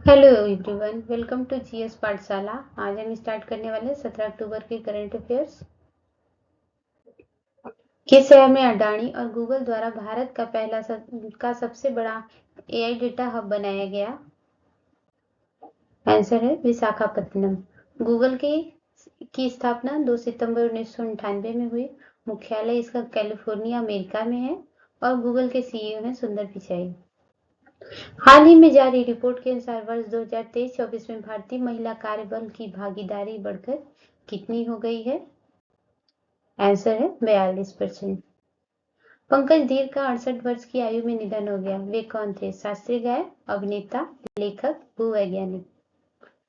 Hello everyone, welcome to GS Pathshala. आज हम start करने वाले हैं 17 अक्टूबर के करंट अफेयर्स। किस शहर में अडानी और गूगल द्वारा भारत का सबसे बड़ा एआई डेटा हब बनाया गया? आंसर है विशाखापत्तनम। गूगल की स्थापना 2 सितंबर 1998 में हुई। मुख्यालय इसका कैलिफोर्निया, अमेरिका में है और गूगल के सीईओ हैं सुंदर पिचाई। हाल ही में जारी रिपोर्ट के अनुसार वर्ष 2023-24 में भारतीय महिला कार्यबल की भागीदारी बढ़कर कितनी हो गई है? आंसर है 42%। पंकज धीर का 68 वर्ष की आयु में निधन हो गया। वे कौन थे? शास्त्रीय गायक, अभिनेता, लेखक, भूवैज्ञानिक।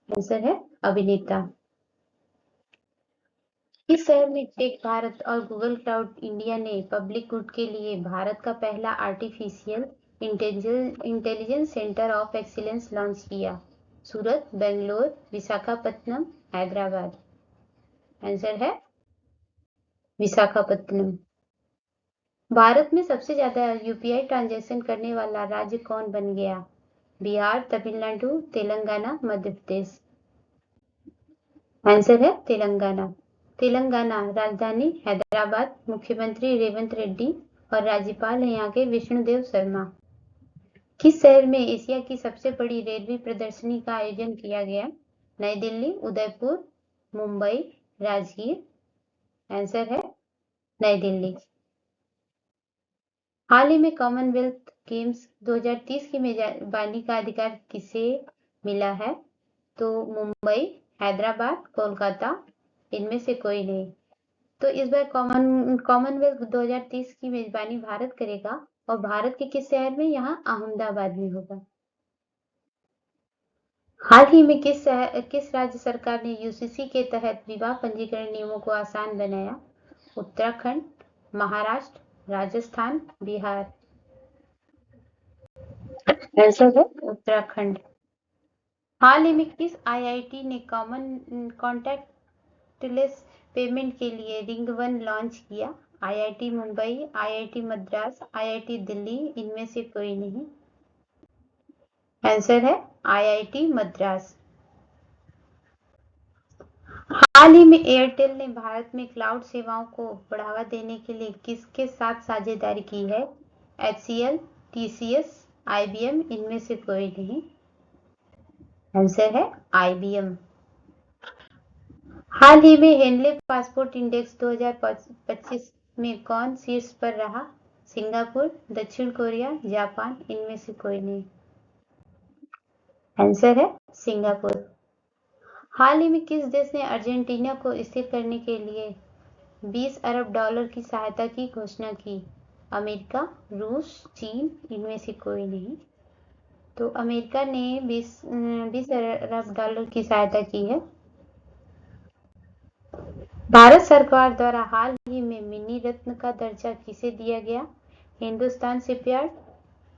आंसर है अभिनेता। इस शहर में टेक भारत और गूगल क्लाउड इंडिया ने पब्लिक गुड के लिए भारत का पहला artificial intelligence centre of excellence launch किया? सूरत, बेंगलोर, विशाखापत्तनम, हैदराबाद। आंसर है विशाखापत्तनम। भारत में सबसे ज्यादा यूपीआई ट्रांजैक्शन करने वाला राज्य कौन बन गया? बिहार, तमिलनाडु, तेलंगाना, मध्य प्रदेश। आंसर है तेलंगाना। तेलंगाना राजधानी हैदराबाद, मुख्यमंत्री रेवंत रेड्डी और राज्यपाल हैं यहाँ के विष्णुदेव शर्मा। किस शहर में एशिया की सबसे बड़ी रेलवे प्रदर्शनी का आयोजन किया गया? नई दिल्ली, उदयपुर, मुंबई, राजगीर। आंसर है नई दिल्ली। हाल ही में कॉमनवेल्थ गेम्स 2030 की मेजबानी का अधिकार किसे मिला है? तो मुंबई, हैदराबाद, कोलकाता, इनमें से कोई नहीं। तो इस बार कॉमनवेल्थ 2030 की मेजबानी भारत करेगा और भारत के किस शहर में? यहाँ अहमदाबाद में होगा। हाल ही में किस राज्य सरकार ने यूसीसी के तहत विवाह पंजीकरण नियमों को आसान बनाया? उत्तराखंड, महाराष्ट्र, राजस्थान, बिहार। आंसर है उत्तराखंड। हाल ही में किस आईआईटी ने कॉमन कॉन्टैक्टलेस पेमेंट के लिए रिंग वन लॉन्च किया? IIT Mumbai, IIT Madras, IIT Delhi, इनमें से कोई नहीं। आंसर है आईआईटी मद्रास। हाल ही में एयरटेल ने भारत में क्लाउड सेवाओं को बढ़ावा देने के लिए किसके साथ साझेदारी की है? एचसीएल, टीसीएस, आईबीएम, इनमें से कोई नहीं। आंसर है आईबीएम। हाल ही में हेनले पासपोर्ट इंडेक्स 2025 में कौन शीर्ष पर रहा? सिंगापुर, दक्षिण कोरिया, जापान, इनमें से कोई नहीं। आंसर है सिंगापुर। हाल ही में किस देश ने अर्जेंटीना को स्थिर करने के लिए 20 अरब डॉलर की सहायता की घोषणा की? अमेरिका, रूस, चीन, इनमें से कोई नहीं। तो अमेरिका ने 20 अरब डॉलर की सहायता की है। भारत सरकार द्वारा हाल ही में मिनी रत्न का दर्जा किसे दिया गया? हिंदुस्तान शिपयार्ड,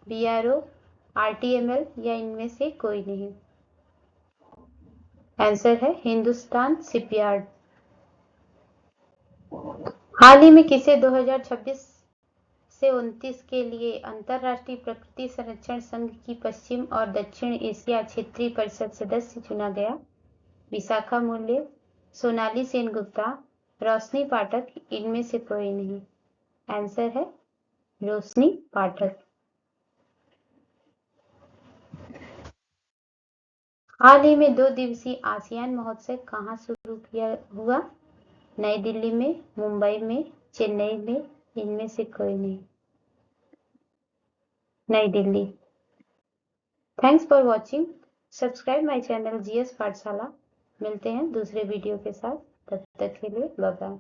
बीआरओ, आरटीएमएल या इनमें से कोई नहीं। आंसर है हिंदुस्तान शिपयार्ड। हाल ही में किसे 2026 से 29 के लिए अंतरराष्ट्रीय प्रकृति संरक्षण संघ की पश्चिम और दक्षिण एशिया क्षेत्रीय परिषद सदस्य चुना गया? विशाखा मूल्य, सोनाली सेनगुप्ता, रोशनी पाठक, इनमें से कोई नहीं। आंसर है रोशनी पाठक। हाल ही में 2 दिवसीय आसियान महोत्सव कहाँ शुरू हुआ? नई दिल्ली में, मुंबई में, चेन्नई में, इनमें से कोई नहीं। नई Delhi. Thanks for watching. Subscribe my channel GS पाठशाला। मिलते हैं दूसरे वीडियो के साथ। तब तक के लिए बाय बाय।